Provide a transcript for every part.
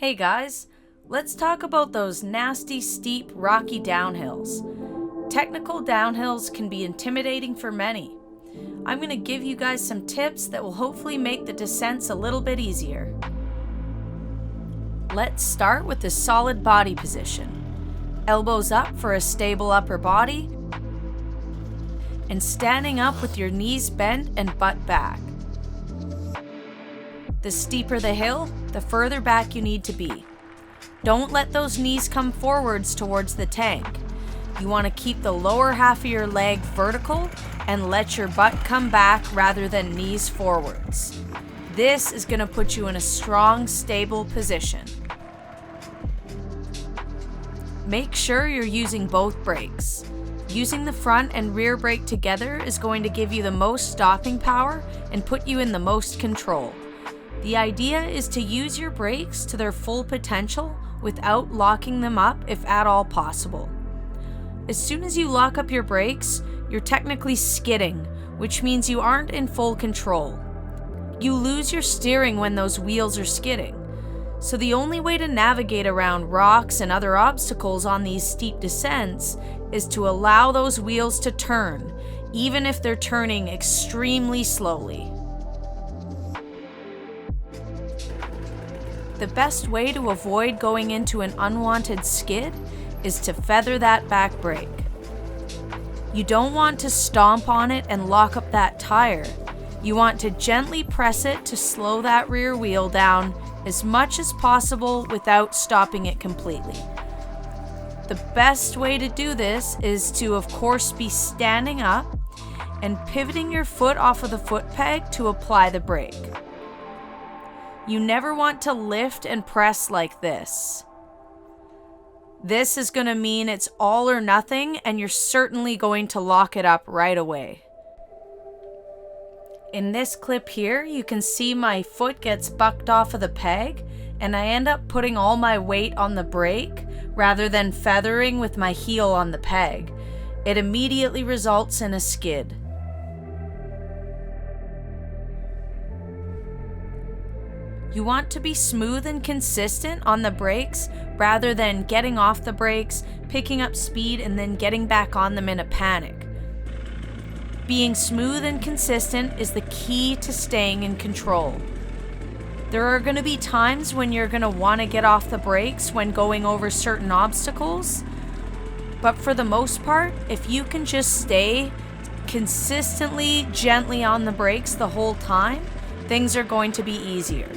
Hey guys, let's talk about those nasty, steep, rocky downhills. Technical downhills can be intimidating for many. I'm going to give you guys some tips that will hopefully make the descents a little bit easier. Let's start with the solid body position. Elbows up for a stable upper body, and standing up with your knees bent and butt back. The steeper the hill, the further back you need to be. Don't let those knees come forwards towards the tank. You want to keep the lower half of your leg vertical and let your butt come back rather than knees forwards. This is going to put you in a strong, stable position. Make sure you're using both brakes. Using the front and rear brake together is going to give you the most stopping power and put you in the most control. The idea is to use your brakes to their full potential without locking them up if at all possible. As soon as you lock up your brakes, you're technically skidding, which means you aren't in full control. You lose your steering when those wheels are skidding. So the only way to navigate around rocks and other obstacles on these steep descents is to allow those wheels to turn, even if they're turning extremely slowly. The best way to avoid going into an unwanted skid is to feather that back brake. You don't want to stomp on it and lock up that tire. You want to gently press it to slow that rear wheel down as much as possible without stopping it completely. The best way to do this is to, of course, be standing up and pivoting your foot off of the foot peg to apply the brake. You never want to lift and press like this. This is going to mean it's all or nothing, and you're certainly going to lock it up right away. In this clip here, you can see my foot gets bucked off of the peg, and I end up putting all my weight on the brake rather than feathering with my heel on the peg. It immediately results in a skid. You want to be smooth and consistent on the brakes rather than getting off the brakes, picking up speed, and then getting back on them in a panic. Being smooth and consistent is the key to staying in control. There are going to be times when you're going to want to get off the brakes when going over certain obstacles, but for the most part, if you can just stay consistently gently on the brakes the whole time, things are going to be easier.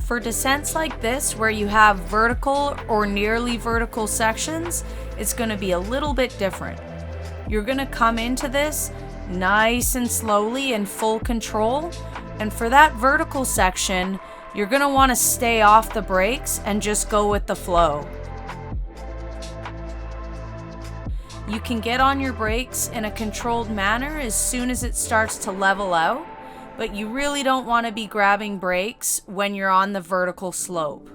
For descents like this, where you have vertical or nearly vertical sections, it's going to be a little bit different. You're going to come into this nice and slowly in full control, and for that vertical section, you're going to want to stay off the brakes and just go with the flow. You can get on your brakes in a controlled manner as soon as it starts to level out, but you really don't want to be grabbing brakes when you're on the vertical slope.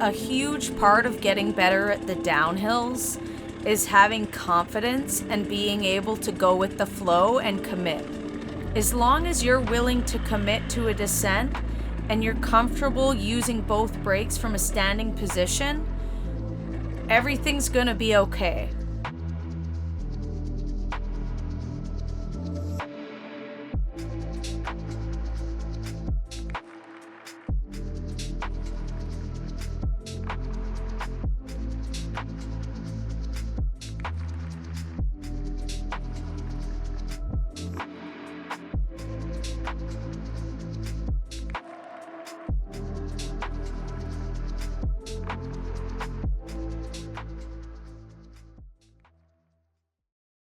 A huge part of getting better at the downhills is having confidence and being able to go with the flow and commit. As long as you're willing to commit to a descent and you're comfortable using both brakes from a standing position, everything's gonna be okay.